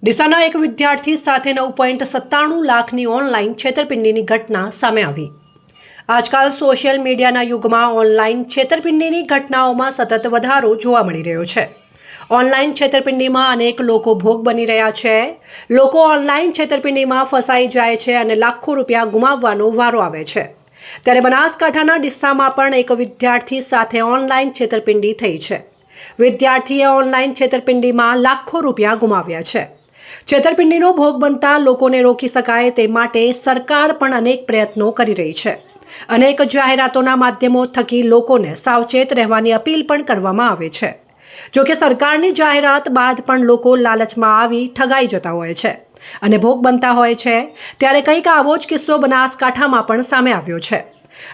ડીસાના એક વિદ્યાર્થી સાથે 9.97 લાખની ઓનલાઈન છેતરપિંડીની ઘટના સામે આવી। આજકાલ સોશિયલ મીડિયાના યુગમાં ઓનલાઈન છેતરપિંડીની ઘટનાઓમાં સતત વધારો જોવા મળી રહ્યો છે। ઓનલાઈન છેતરપિંડીમાં અનેક લોકો ભોગ બની રહ્યા છે। લોકો ઓનલાઈન છેતરપિંડીમાં ફસાઈ જાય છે અને લાખો રૂપિયા ગુમાવવાનો વારો આવે છે। ત્યારે બનાસકાંઠાના ડીસામાં પણ એક વિદ્યાર્થી સાથે ઓનલાઈન છેતરપિંડી થઈ છે। વિદ્યાર્થીએ ઓનલાઈન છેતરપિંડીમાં લાખો રૂપિયા ગુમાવ્યા છે। છેતરપિંડીનો ભોગ બનતા લોકોને રોકી શકાય તે માટે સરકાર પણ અનેક પ્રયત્નો કરી રહી છે। અનેક જાહેરાતોના માધ્યમો થકી લોકોને સાવચેત રહેવાની અપીલ પણ કરવામાં આવે છે। જો કે સરકારની જાહેરાત બાદ પણ લોકો લાલચમાં આવી ઠગાઈ જતા હોય છે અને ભોગ બનતા હોય છે। ત્યારે કંઈક આવો જ કિસ્સો બનાસકાંઠામાં પણ સામે આવ્યો છે।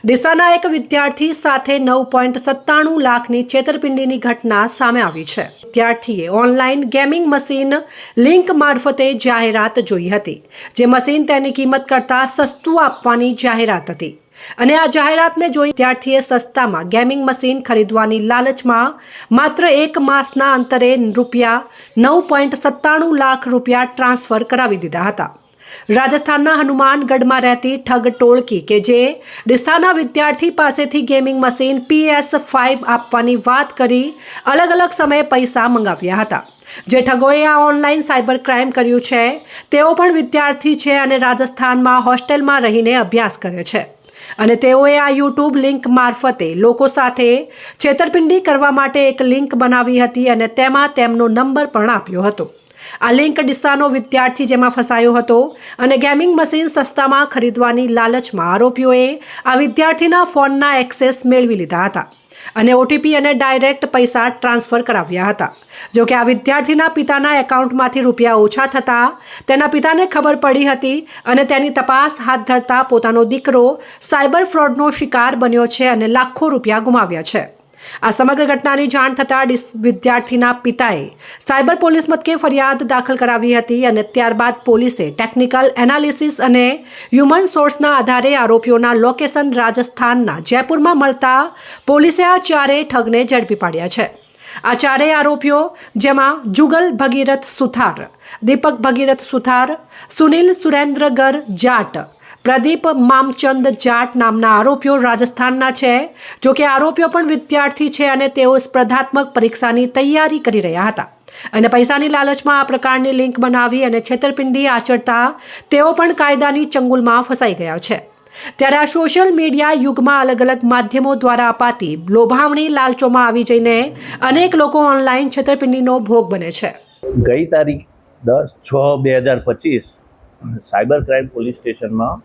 ડીસાના એક વિદ્યાર્થી સાથે 9.97 લાખની છેતરપિંડીની ઘટના સામે આવી છે। વિદ્યાર્થીએ ઓનલાઈન ગેમિંગ મશીન લિંક મારફતે જાહેરાત જોઈ હતી, જે મશીન તેની કિંમત કરતાં સસ્તું આપવાની જાહેરાત હતી અને આ જાહેરાતને જોઈ વિદ્યાર્થીએ સસ્તામાં ગેમિંગ મશીન ખરીદવાની લાલચમાં માત્ર એક માસના અંતરે ₹9.97 લાખ ટ્રાન્સફર કરાવી દીધા હતા। રાજસ્થાનના હનુમાનગઢમાં રહેતી ઠગ ટોળકી કે જે ડીસાના વિદ્યાર્થી પાસેથી ગેમિંગ મશીન PS5 આપવાની વાત કરી અલગ અલગ સમયે પૈસા મંગાવ્યા હતા। જે ઠગોએ આ ઓનલાઈન સાયબર ક્રાઇમ કર્યું છે તેઓ પણ વિદ્યાર્થી છે અને રાજસ્થાનમાં હોસ્ટેલમાં રહીને અભ્યાસ કરે છે અને તેઓએ આ યુટ્યુબ લિંક મારફતે લોકો સાથે છેતરપિંડી કરવા માટે એક લિંક બનાવી હતી અને તેમાં તેમનો નંબર પણ આપ્યો હતો। આ લિંક ડીસાનો વિદ્યાર્થી જેમાં ફસાયો હતો અને ગેમિંગ મશીન સસ્તામાં ખરીદવાની લાલચમાં આરોપીઓએ આ વિદ્યાર્થીના ફોનના એક્સેસ મેળવી લીધા હતા અને ઓટીપી અને ડાયરેક્ટ પૈસા ટ્રાન્સફર કરાવ્યા હતા। જો કે આ વિદ્યાર્થીના પિતાના એકાઉન્ટમાંથી રૂપિયા ઓછા થતાં તેના પિતાને ખબર પડી હતી અને તેની તપાસ હાથ ધરતા પોતાનો દીકરો સાયબર ફ્રોડનો શિકાર બન્યો છે અને લાખો રૂપિયા ગુમાવ્યા છે। આ સમગ્ર ઘટનાની જાણ થતાં વિદ્યાર્થીના પિતાએ સાયબર પોલીસ મથકે ફરિયાદ દાખલ કરાવી હતી અને ત્યારબાદ પોલીસે ટેકનિકલ એનાલિસિસ અને હ્યુમન સોર્સના આધારે આરોપીઓના લોકેશન રાજસ્થાનના જયપુરમાં મળતા પોલીસે આ ચારેય ઠગને ઝડપી પાડ્યા છે। આ ચારેય આરોપીઓ જેમાં જુગલ ભગીરથ સુથાર, દીપક ભગીરથ સુથાર, સુનિલ સુરેન્દ્રગર જાટ, પ્રદીપ મામચંદ જાટ નામના આરોપીઓ રાજસ્થાનના છે। જો કે આરોપીઓ પણ વિદ્યાર્થી છે અને તેઓ સ્પર્ધાત્મક પરીક્ષાની તૈયારી કરી રહ્યા હતા અને પૈસાની લાલચમાં આ પ્રકારની લિંક બનાવી અને છેતરપિંડી આચરતા તેઓ પણ કાયદાની ચંગુલમાં ફસાઈ ગયા છે। ત્યારે આ સોશિયલ મીડિયા યુગમાં અલગ અલગ માધ્યમો દ્વારા અપાતી લોભામણી લાલચોમાં આવી જઈને અનેક લોકો ઓનલાઈન છેતરપિંડીનો ભોગ બને છે। ગઈ તારીખ 10/6/2025 સાયબર ક્રાઇમ પોલીસ સ્ટેશનમાં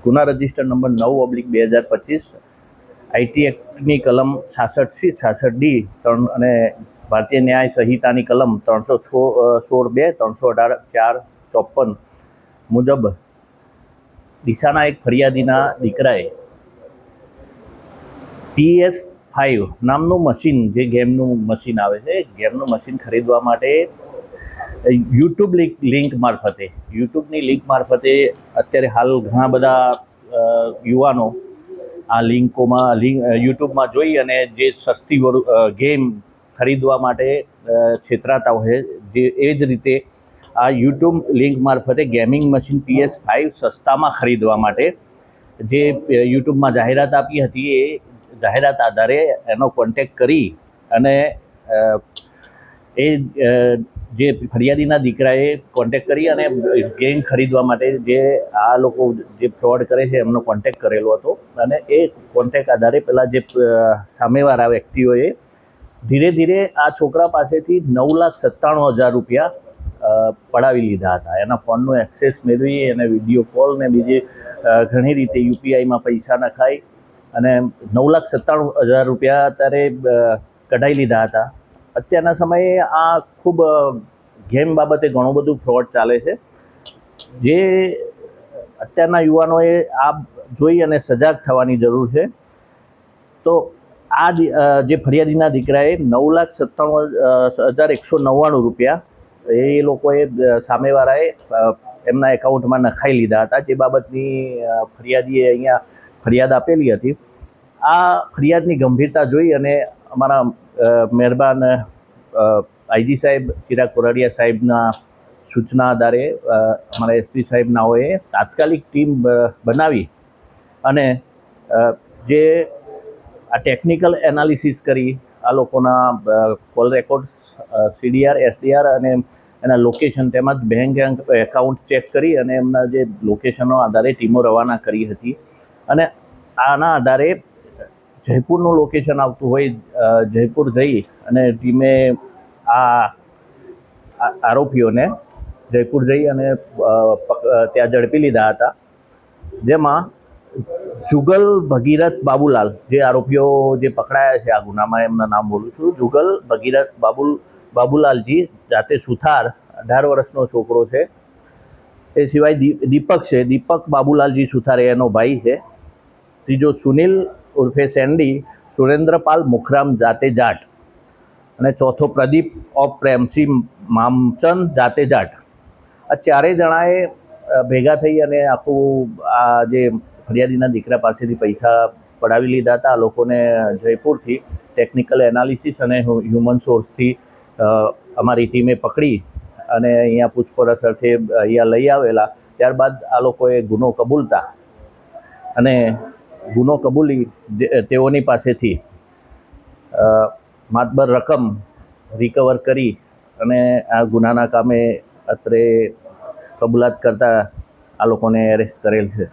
ગુના રજિસ્ટર નંબર 9/2025 આઈટી એક્ટની કલમ 66C 66D અને ભારતીય ન્યાય સંહિતાની કલમ 316(2), 318(4)54 મુજબ ડીસાના એક ફરિયાદીના દીકરાએ PS5 નામનું મશીન, જે ગેમનું મશીન આવે છે, ગેમનું મશીન ખરીદવા માટે યુટ્યુબની લિંક મારફતે અત્યારે હાલ ઘણા બધા યુવાનો આ યુટ્યુબમાં જોઈ અને જે સસ્તી ગેમ ખરીદવા માટે છેતરાતા હોય, જે એ જ રીતે આ યુટ્યુબ લિંક મારફતે ગેમિંગ મશીન PS5 સસ્તામાં ખરીદવા માટે જે યુટ્યુબમાં જાહેરાત આપી હતી, એ જાહેરાત આધારે એનો કોન્ટેક્ટ કરી અને જે ફરિયાદીના દીકરાએ કોન્ટેક્ટ કરી અને ગેમ ખરીદવા માટે જે આ લોકો જે ફ્રોડ કરે છે એમનો કોન્ટેક્ટ કરેલો હતો અને એ કોન્ટેક્ટ આધારે પેલા જે સામેવાળા વ્યક્તિઓએ ધીરે ધીરે આ છોકરા પાસેથી ₹9,97,000 પડાવી લીધા હતા। એના ફોનનો એક્સેસ મેળવી અને વિડીયો કોલ ને બીજી ઘણી રીતે યુપીઆઈમાં પૈસા નખાઈ અને ₹9,97,000 અત્યારે કઢાઈ લીધા હતા। અત્યારના સમયે આ ખૂબ ગેમ બાબતે ઘણું બધું ફ્રોડ ચાલે છે, જે અત્યારના યુવાનોએ આ જોઈ અને સજાગ થવાની જરૂર છે। તો આ જે ફરિયાદીના દીકરાએ ₹9,97,199 એ લોકોએ સામેવાળાએ એમના એકાઉન્ટમાં નખાઈ લીધા હતા, જે બાબતની ફરિયાદીએ અહીંયા ફરિયાદ આપેલી હતી। આ ફરિયાદની ગંભીરતા જોઈ અને અમારા મહેરબાન આઈજી સાહેબ ચિરાગ કોરડિયા સાહેબના સૂચના આધારે અમારા એસપી સાહેબ નાઓએ તાત્કાલિક ટીમ બનાવી અને જે આ ટેકનિકલ એનાલિસિસ કરી આ લોકોના કોલ રેકોર્ડ્સ સીડીઆર એસડીઆર અને એના લોકેશન તેમજ બેંક એકાઉન્ટ ચેક કરી અને એમના જે લોકેશનો આધારે ટીમો રવાના કરી હતી અને આના આધારે જયપુરનું લોકેશન આવતું હોય જયપુર જઈ અને ટીમે આ આરોપીઓને જયપુર જઈ અને ત્યાં ઝડપી લીધા હતા, જેમાં જુગલ ભગીરથ બાબુલાલ, જે આરોપીઓ જે પકડાયા છે આ ગુનામાં, એમના નામ બોલું છું, જુગલ ભગીરથ બાબુલાલજી જાતે સુથાર, 18 વર્ષનો છોકરો છે. એ સિવાય દીપક છે, દીપક બાબુલાલજી સુથાર એનો ભાઈ છે. ત્રીજો સુનિલ ઉર્ફે સેન્ડી, સુરેન્દ્રપાલ મુખરામ જાતે જાટ, અને ચોથો પ્રદીપ ઓફ પ્રેમસિંહ મામચંદ જાતે જાટ. આ ચારેય જણાએ ભેગા થઈ અને આખું આ જે ફરિયાદીના દીકરા પાસેથી પૈસા પડાવી લીધા હતા. આ લોકોને જયપુરથી ટેકનિકલ એનાલિસિસ અને હ્યુમન સોર્સથી અમારી ટીમે પકડી અને અહીંયા પૂછપરછ અર્થે અહીંયા લઈ આવેલા. ત્યારબાદ આ લોકોએ ગુનો કબૂલતા અને ગુનો કબૂલી તેઓની પાસેથી માતબર રકમ રિકવર કરી અને આ ગુનાના કામે અત્રે કબૂલાત કરતા આ લોકોને એરેસ્ટ કરેલ છે.